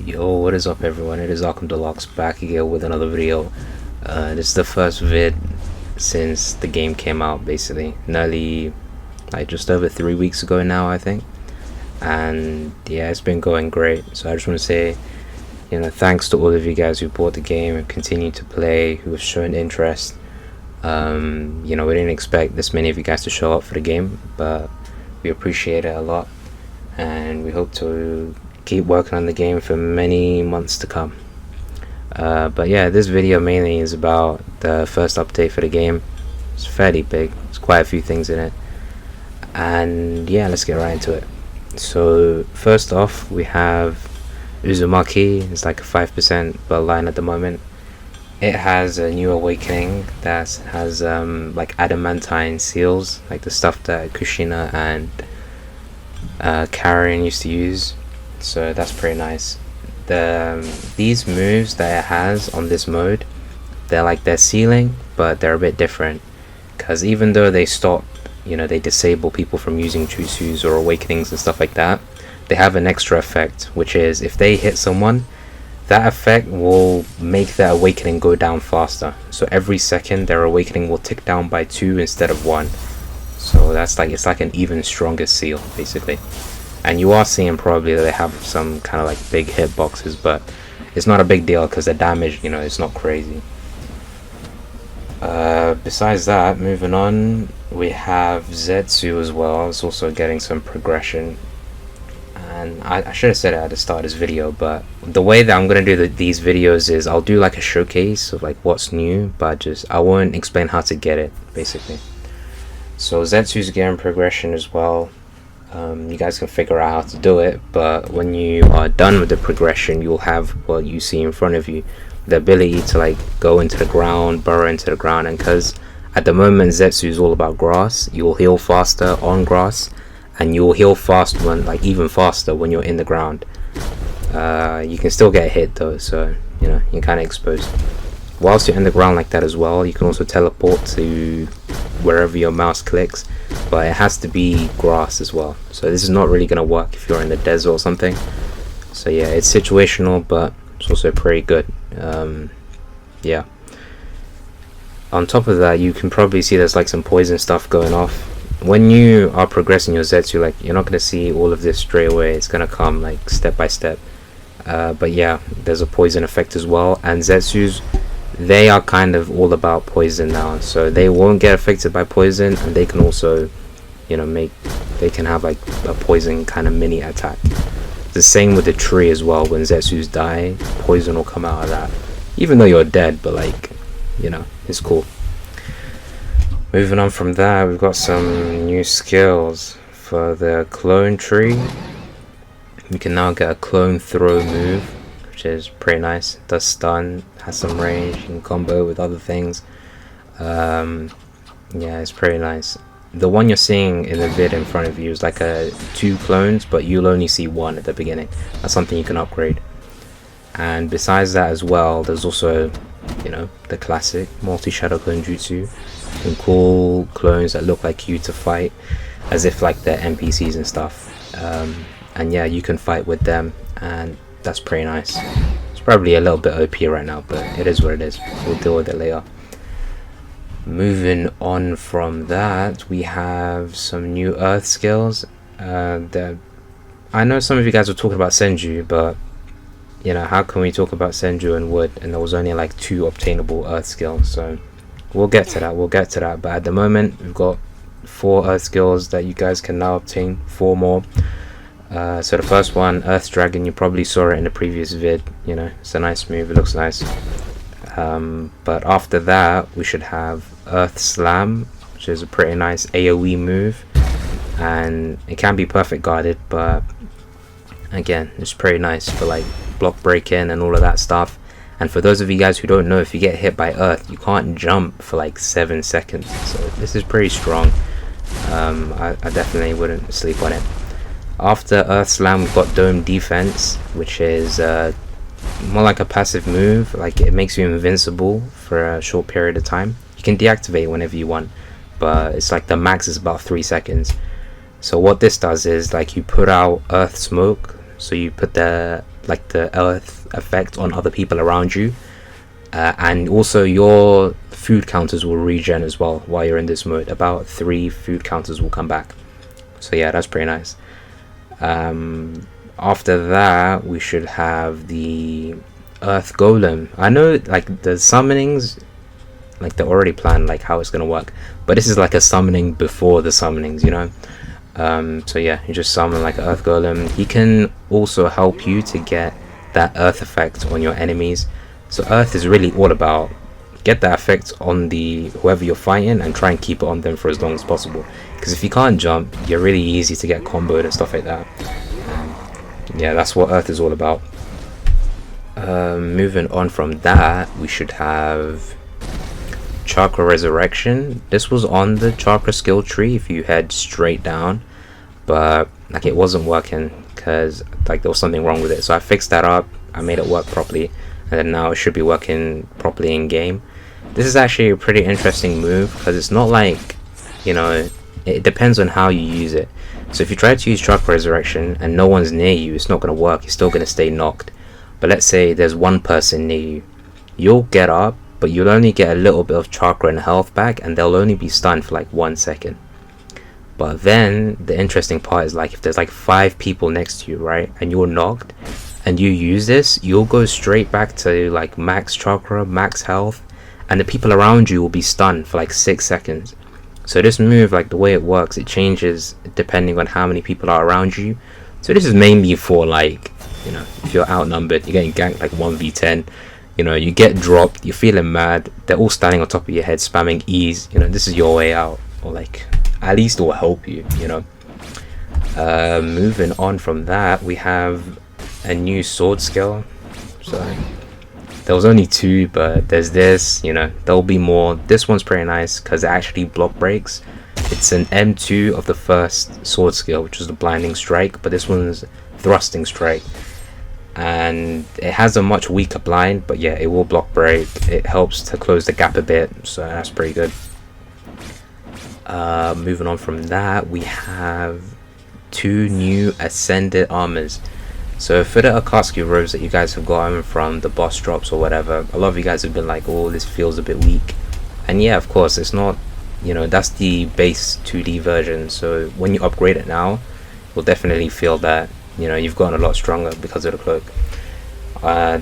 Yo, what is up everyone? It is Arkham Deluxe back again with another video. This is the first vid since the game came out, basically. Nearly, like just over 3 weeks ago now, I think. And yeah, it's been going great. So I just want to say, thanks to all of you guys who bought the game and continue to play, who have shown interest. We didn't expect this many of you guys to show up for the game, but we appreciate it a lot. And we hope to keep working on the game for many months to come. But yeah, this video mainly is about the first update for the game. It's fairly big, there's quite a few things in it, and yeah, let's get right into it. So first off, we have Uzumaki. It's like a 5% bloodline at the moment. It has a new awakening that has like adamantine seals, like the stuff that Kushina and Karen used to use. So that's pretty nice. These moves that it has on this mode, they're like their ceiling, but they're a bit different, because even though they stop, they disable people from using jutsus or awakenings and stuff like that, they have an extra effect, which is if they hit someone, that effect will make their awakening go down faster. So every second their awakening will tick down by 2 instead of 1. So that's like, it's like an even stronger seal basically. And you are seeing probably that they have some kind of like big hitboxes, but it's not a big deal because the damage, it's not crazy. Besides that, moving on, we have Zetsu as well. It's also getting some progression. And I should have said it at the start of this video, but the way that I'm going to do these videos is I'll do like a showcase of like what's new, but I won't explain how to get it, basically. So Zetsu's getting progression as well. You guys can figure out how to do it, but when you are done with the progression, you'll have what you see in front of you, the ability to like go into the ground, burrow into the ground. And because at the moment Zetsu is all about grass, you'll heal faster on grass, and you'll heal fast when, like even faster when you're in the ground. You can still get hit though, so you're kind of exposed. Whilst you're in the ground like that as well, you can also teleport to wherever your mouse clicks, but it has to be grass as well. So this is not really going to work if you're in the desert or something. So yeah, it's situational, but it's also pretty good. Yeah. On top of that, you can probably see there's like some poison stuff going off. When you are progressing your Zetsu, like you're not going to see all of this straight away. It's going to come like step by step. But yeah, there's a poison effect as well, and Zetsu's, they are kind of all about poison now, so they won't get affected by poison, and they can also they can have like a poison kind of mini attack. The same with the tree as well. When Zetsu's die, poison will come out of that, even though you're dead, but like it's cool. Moving on from that, we've got some new skills for the clone tree. You can now get a clone throw move, which is pretty nice. It does stun, has some range, you can combo with other things. Yeah, it's pretty nice. The one you're seeing in the vid in front of you is like 2 clones, but you'll only see 1 at the beginning. That's something you can upgrade. And besides that as well, there's also the classic multi-shadow clone jutsu. You can call clones that look like you to fight as if like they're NPCs and stuff. And yeah, you can fight with them, and that's pretty nice. It's probably a little bit OP right now, but it is what it is. We'll deal with it later. Moving on from that, we have some new earth skills. I know some of you guys were talking about Senju, but how can we talk about Senju and wood and there was only like 2 obtainable earth skills? So we'll get to that, but at the moment we've got 4 earth skills that you guys can now obtain, 4 more. So the first one, Earth Dragon, you probably saw it in the previous vid. It's a nice move, it looks nice. But after that, we should have Earth Slam, which is a pretty nice AoE move, and it can be perfect guarded, but again, it's pretty nice for like block break-in and all of that stuff. And for those of you guys who don't know, if you get hit by Earth, you can't jump for like 7 seconds, so this is pretty strong. I definitely wouldn't sleep on it. After Earth Slam, we've got Dome Defense, which is more like a passive move. Like it makes you invincible for a short period of time. You can deactivate whenever you want, but it's like the max is about 3 seconds. So what this does is like you put out earth smoke, so you put the like the earth effect on other people around you, and also your food counters will regen as well while you're in this mode. About 3 food counters will come back. So yeah, that's pretty nice. After that, we should have the Earth Golem. I know like the summonings, like they're already planned like how it's gonna work, but this is like a summoning before the summonings, you know. So yeah, you just summon like an Earth Golem. He can also help you to get that Earth effect on your enemies. So Earth is really all about get that effect on the whoever you're fighting and try and keep it on them for as long as possible, because if you can't jump, you're really easy to get comboed and stuff like that. Yeah, that's what Earth is all about. Moving on from that, we should have Chakra Resurrection. This was on the Chakra skill tree if you head straight down, but like it wasn't working because like there was something wrong with it. So I fixed that up, I made it work properly, and then now it should be working properly in game. This is actually a pretty interesting move because it's not like, you know, it depends on how you use it. So if you try to use Chakra Resurrection and no one's near you, it's not going to work, you're still going to stay knocked. But let's say there's one person near you, you'll get up, but you'll only get a little bit of chakra and health back, and they'll only be stunned for like 1 second. But then the interesting part is like if there's like 5 people next to you, right, and you're knocked and you use this, you'll go straight back to like max chakra, max health, and the people around you will be stunned for like 6 seconds. So this move, like the way it works, it changes depending on how many people are around you. So this is mainly for like, you know, if you're outnumbered, you're getting ganked like 1v10, you know, you get dropped, you're feeling mad, they're all standing on top of your head spamming E's, you know, this is your way out, or like at least it will help you, you know. Moving on from that, we have a new sword skill. So there was only 2, but there's this, you know, there'll be more. This one's pretty nice because it actually block breaks. It's an M2 of the first sword skill, which is the blinding strike, but this one's thrusting strike, and it has a much weaker blind, but yeah, it will block break. It helps to close the gap a bit, so that's pretty good. Moving on from that, we have 2 new ascended armors. So for the Akatsuki robes that you guys have gotten from the boss drops or whatever, a lot of you guys have been like, oh, this feels a bit weak. And yeah, of course, it's not, you know, that's the base 2D version. So when you upgrade it now, you'll definitely feel that, you know, you've gotten a lot stronger because of the cloak.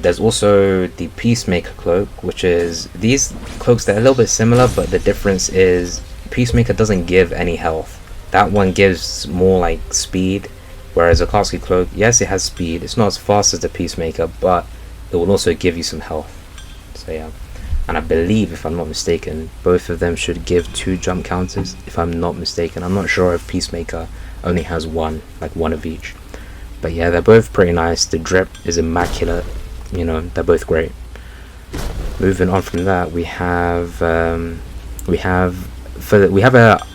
There's also the Peacemaker cloak, which is these cloaks that are a little bit similar, but the difference is Peacemaker doesn't give any health. That one gives more like speed, whereas a Akatsuki cloak, yes, it has speed, it's not as fast as the Peacemaker, but it will also give you some health. So yeah, and I believe, if I'm not mistaken, both of them should give 2 jump counters, if I'm not mistaken. I'm not sure if Peacemaker only has 1, like 1 of each. But yeah, they're both pretty nice. The drip is immaculate, you know, they're both great. Moving on from that, we have a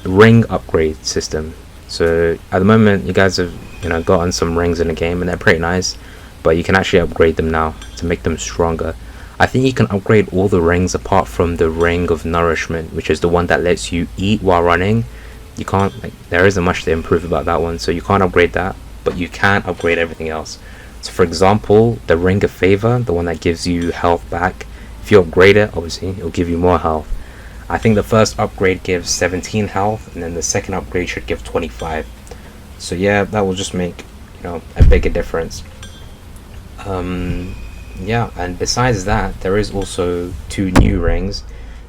ring upgrade system. So at the moment, you guys have, you know, gotten some rings in the game, and they're pretty nice, but you can actually upgrade them now to make them stronger. I think you can upgrade all the rings apart from the ring of nourishment, which is the one that lets you eat while running. You can't, like, there isn't much to improve about that one, so you can't upgrade that, but you can upgrade everything else. So for example, the ring of favor, the one that gives you health back, if you upgrade it, obviously it'll give you more health. I think the first upgrade gives 17 health, and then the second upgrade should give 25. So yeah, that will just make, you know, a bigger difference. Yeah, and besides that, there is also 2 new rings.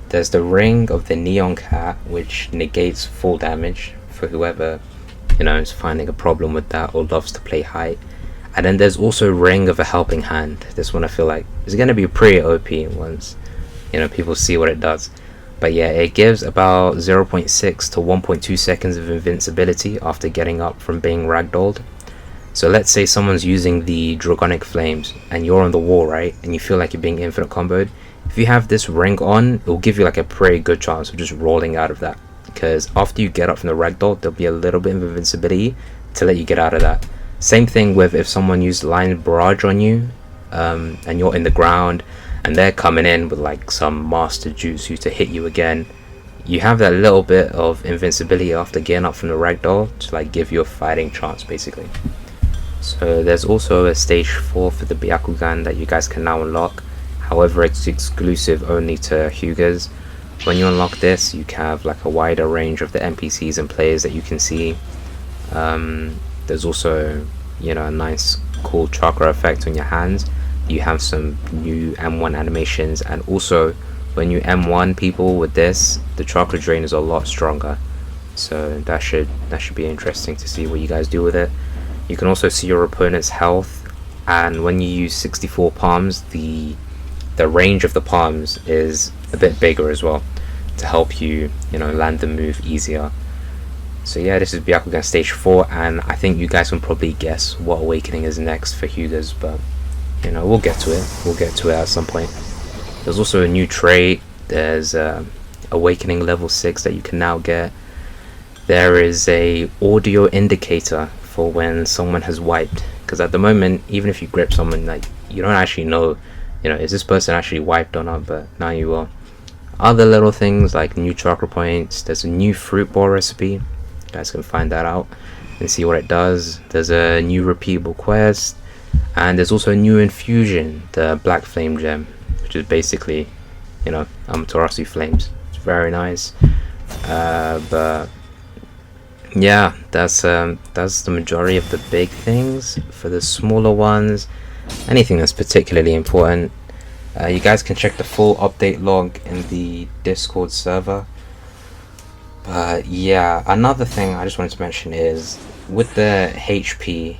There's the ring of the neon cat, which negates full damage for whoever, you know, is finding a problem with that or loves to play height. And then there's also ring of a helping hand. This one I feel like is going to be pretty OP once, you know, people see what it does. But yeah, it gives about 0.6 to 1.2 seconds of invincibility after getting up from being ragdolled. So let's say someone's using the Dragonic Flames and you're on the wall, right, and you feel like you're being infinite comboed. If you have this ring on, it will give you like a pretty good chance of just rolling out of that, because after you get up from the ragdoll, there'll be a little bit of invincibility to let you get out of that. Same thing with if someone used Line Barrage on you, and you're in the ground and they're coming in with like some master jutsu to hit you again, you have that little bit of invincibility after getting up from the ragdoll to like give you a fighting chance basically. So there's also a stage 4 for the Byakugan that you guys can now unlock. However, it's exclusive only to Hyugas. When you unlock this, you can have like a wider range of the NPCs and players that you can see. There's also, you know, a nice cool chakra effect on your hands. You have some new M1 animations, and also when you M1 people with this, the chakra drain is a lot stronger. So that should be interesting to see what you guys do with it. You can also see your opponent's health, and when you use 64 palms, the range of the palms is a bit bigger as well to help you, you know, land the move easier. So yeah, this is Byakugan stage 4, and I think you guys can probably guess what awakening is next for Hyugas, but you know, we'll get to it at some point. There's also a new trait. There's awakening level 6 that you can now get. There is a audio indicator for when someone has wiped, because at the moment, even if you grip someone, like, you don't actually know, you know, is this person actually wiped or not, but now you will. Other little things like new chakra points. There's a new fruit ball recipe. You guys can find that out and see what it does. There's a new repeatable quest, and there's also a new infusion, the black flame gem, which is basically, you know, Amaterasu flames. It's very nice. But yeah, that's the majority of the big things. For the smaller ones, anything that's particularly important, you guys can check the full update log in the Discord server. But yeah, another thing I just wanted to mention is with the HP,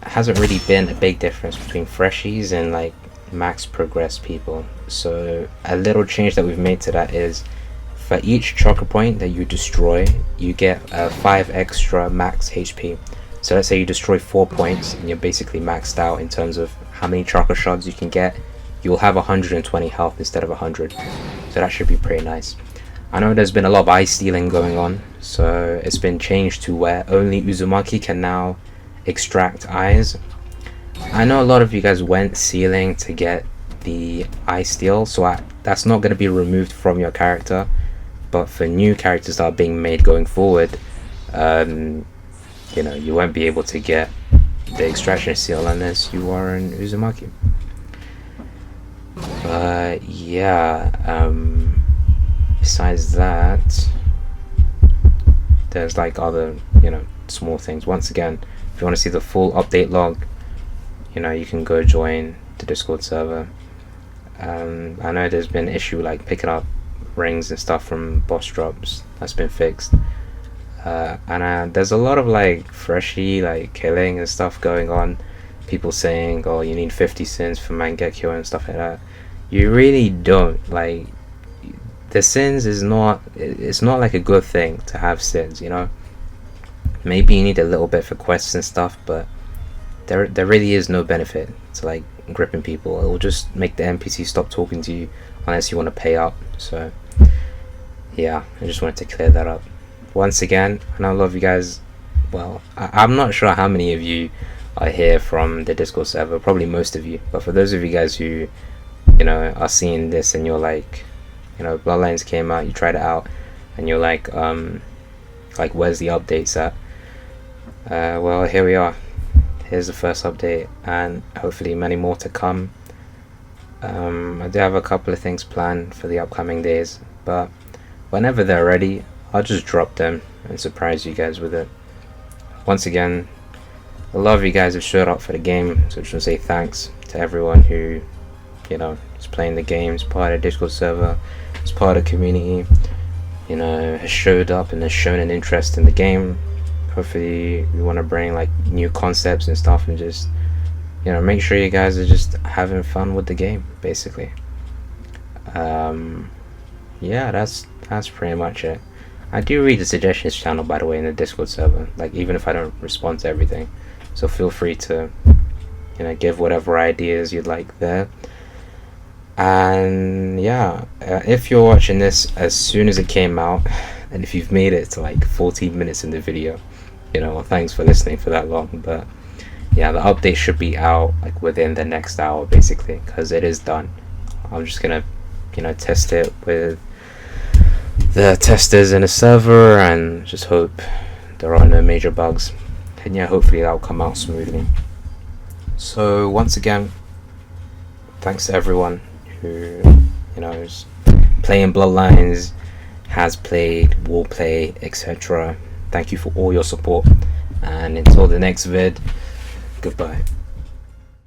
hasn't really been a big difference between freshies and like max progress people. So a little change that we've made to that is, for each chakra point that you destroy, you get 5 extra max HP. So let's say you destroy 4 points and you're basically maxed out in terms of how many chakra shards you can get. You'll have 120 health instead of 100. So that should be pretty nice. I know there's been a lot of eye stealing going on, so it's been changed to where only Uzumaki can now extract eyes. I know a lot of you guys went sealing to get the eye steal, so that's not going to be removed from your character. But for new characters that are being made going forward, you know, you won't be able to get the extraction seal unless you are an Uzumaki. But yeah, besides that, there's like other, you know, small things. Once again, if you want to see the full update log, you know, you can go join the Discord server. I know there's been an issue like picking up rings and stuff from boss drops. That's been fixed. And there's a lot of like freshie like killing and stuff going on. People saying, oh, you need 50 sins for Mangekyo and stuff like that. You really don't. Like, the sins is not, it's not like a good thing to have sins, you know. Maybe you need a little bit for quests and stuff, but there really is no benefit to like gripping people. It will just make the NPC stop talking to you unless you want to pay up. So yeah, I just wanted to clear that up. Once again, and I love you guys. Well, I'm not sure how many of you are here from the Discord server, probably most of you, but for those of you guys who, you know, are seeing this and you're like, you know, Bloodlines came out, you tried it out, and you're like where's the updates at? Well, here we are. Here's the first update, and hopefully many more to come. I do have a couple of things planned for the upcoming days, but whenever they're ready, I'll just drop them and surprise you guys with it. Once again, a lot of you guys have showed up for the game, so I just want to say thanks to everyone who, you know, is playing the game, is part of the Discord server, is part of the community, you know, has showed up and has shown an interest in the game. Hopefully we want to bring like new concepts and stuff and just, you know, make sure you guys are just having fun with the game, basically. Yeah, that's pretty much it. I do read the suggestions channel, by the way, in the Discord server, like even if I don't respond to everything, so feel free to, you know, give whatever ideas you'd like there. And yeah, if you're watching this as soon as it came out, and if you've made it to like 14 minutes in the video, you know, well, thanks for listening for that long. But yeah, the update should be out like within the next hour, basically, because it is done. I'm just gonna, you know, test it with the testers in the server and just hope there are no major bugs. And yeah, hopefully that'll come out smoothly. So once again, thanks to everyone who, you know, is playing Bloodlines, has played, will play, etc. Thank you for all your support, and until the next vid, goodbye.